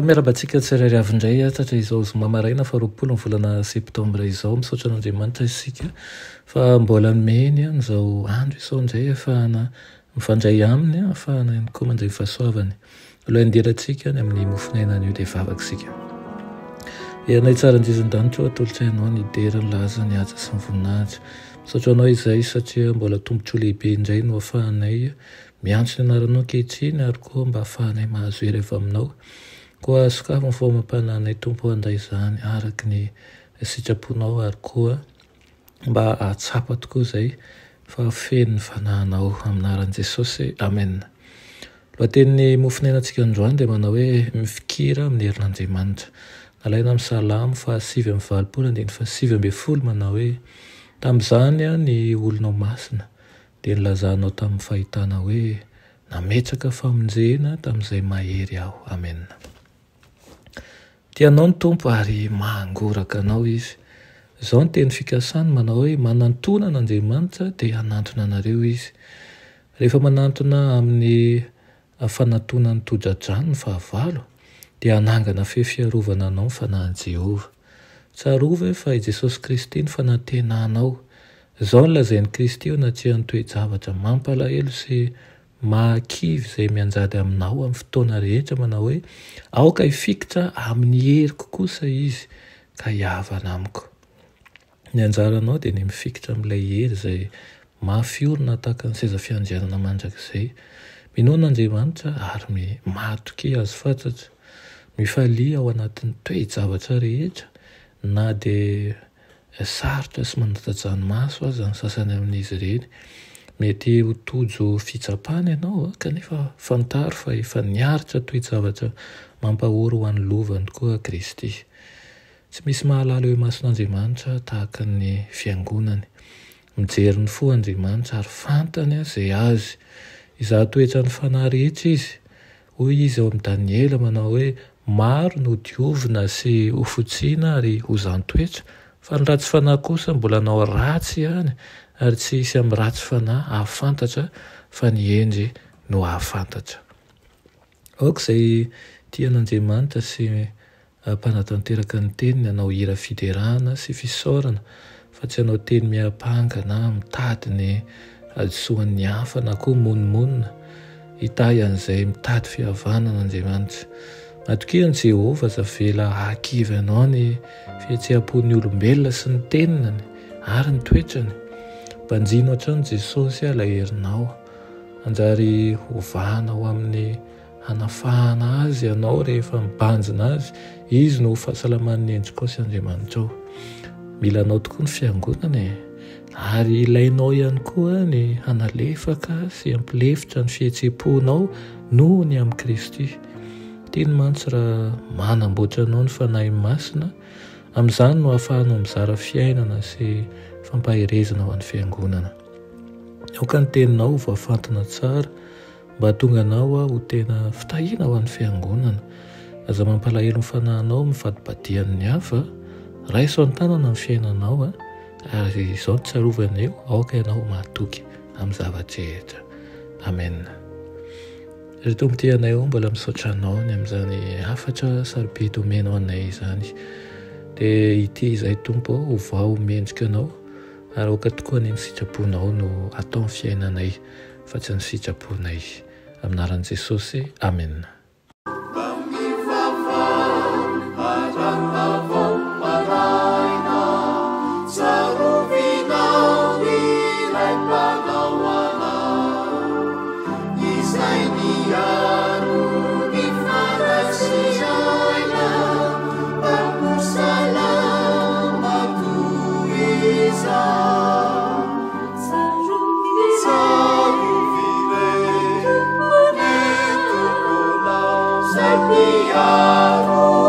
Miarabantsika tsirairy avy indray satria izao zoma maraina fa 20 ny volana septambra izao misaotra an'Andriamanitra isika fa mbola meny an'izao andro izao indray ahafahana mifandray aminy, ahafahana ihany koa mandray fahasoavany. Aloha andirantsika ny amin'ny mofinaina an'io dia vavaka isika. Ianay tsara indrindran-danitra atolotra ianao ny dera ny laza ny aja sy ny voninahitra. Misaotra anao izay satria mbola tombontsoa lehibe indray no ahafahanay miantso ny anaranao ankehitriny ary koa mba ahafahanay mahazo hery avy aminao. Koa sokafo ny fomam-pananay tompo andray izany araky ny sitraponao ary koa mba ahatsapa tokoa izay fa feno ny fanahinao aminaran'i Jesosy. Amen. Lohatenin'ny mofinainantsika androany dia manao hoe mifikira amin'ny herin'Andriamanitra. Nalaina amin'ny Salamo 8:7-7:10 manao hoe tamin'izany ny olonao masina dia nilazanao tamin'ny fahitana hoe nametraka famonjena tamin'izay mahery aho. Amen. Tianao ny tompo ary mangoraka anao izy. Izao ny teny fikasany manao hoe manantona an'Andriamanitra dia hanantona anareo izy. Rehefa manantona amin'ny fanantonany todradrano ny fahavalo dia hanangana fiarovana anao ny fanahin'i Jehova. Tsarovy fa i Jesosy Kristy ny fanantenanao. Izao ny lazain'i Kristy eo natrehany toe-javatra mampalahelo sy mahakivy izay mianjady aminao amin'ny fotoana rehetra manao hoe aoka hifikitra amin'ny heriko kosa izy ka hiavana amiko. Ny anjaranao dia ny mifikitra amin'ilay hery izay mahafiorina tahaka ny seza fiandrianana mandrakizay. Minoana Andriamanitra ary matoky azo fantatra. Mifalia ao anatin'ny toe-javatra rehetra na dia sarotra sy manata-dranomaso aza ny sasany amin'izy ireny. Mety ho tojo fitsapana ianao kanefa fantaro fa efa niaritra toe-javatra mampahoro ho an'ny lovany koa Kristy. Tsy misy mahalala eo mason'Andriamanitra tahaka ny fiangonany. Mijery ny fo Andriamanitra ary fantany izay azy. Izaho toetra ny fanahy rehetra izy. Hoy izy ao amin'ny Daniela manao hoe maro no diovina sy ho fotsiana ary ho zany-toetra fa ny ratsy fanahy kosa mbola nao ratsy ihany ary tsy hisy amin'ny ratsy fanahy ahafantatra fa ny endry no ahafantatra. Aoka izay tian'Andriamanitra sy mpanatanteraka ny teniny hanao hira fiderahana sy fisaorana fa tsy hanao teny miapanga na mitady ny adisoan'ny hafa na koa monimonina. Hitahy an'izay mitady fihavanana Andriamanitra. Atokihany Jehova zavela hakivy anao ny fihetseham-pon'ny olombelona sy ny teninany ary ny toetrany. Banjino hatrany Jesosy ilay herinao. Anjary hovahana ao amin'ny hanafahana azy ianao rehefa mibanjina azy. Izy no fahasalaman'ny endrika sy Andriamanitra ao. Mila anao tokoa ny fiangonana ary ilainao ihany koa ny hanalefaka sy ampilefitra ny fihetseham-ponao noho ny amin'ny Kristy. Tiany mantsy raha manamboatra anao ny fanahy masina, amin'izany no ahafahanao mizara fiainana sy fampaherezana ho an'ny fiangonana. Aoka ny teninao voafantana tsara mba hatonga anao ho tena fitahiana ho an'ny fiangonana. Aza mampalahelo ny fanahinao mifadibadian'ny hafa, raiso an-tanana ny fiainanao ary izao ny tsarovana eo, aoka ianao mahatoky amin'ny zavatra rehetra. Amen. Ry Tompo tianay ao mbola misaotra anao ny amin'izany hafatra sarobidy omenao anay izany. Dia ity izay Tompo ho vao mendrika anao ary aoka tokoa ny sitraponao no atao ny fiainanay fa tsy ny sitraponay. Aminaran'i Jesosy. Amen. Piaro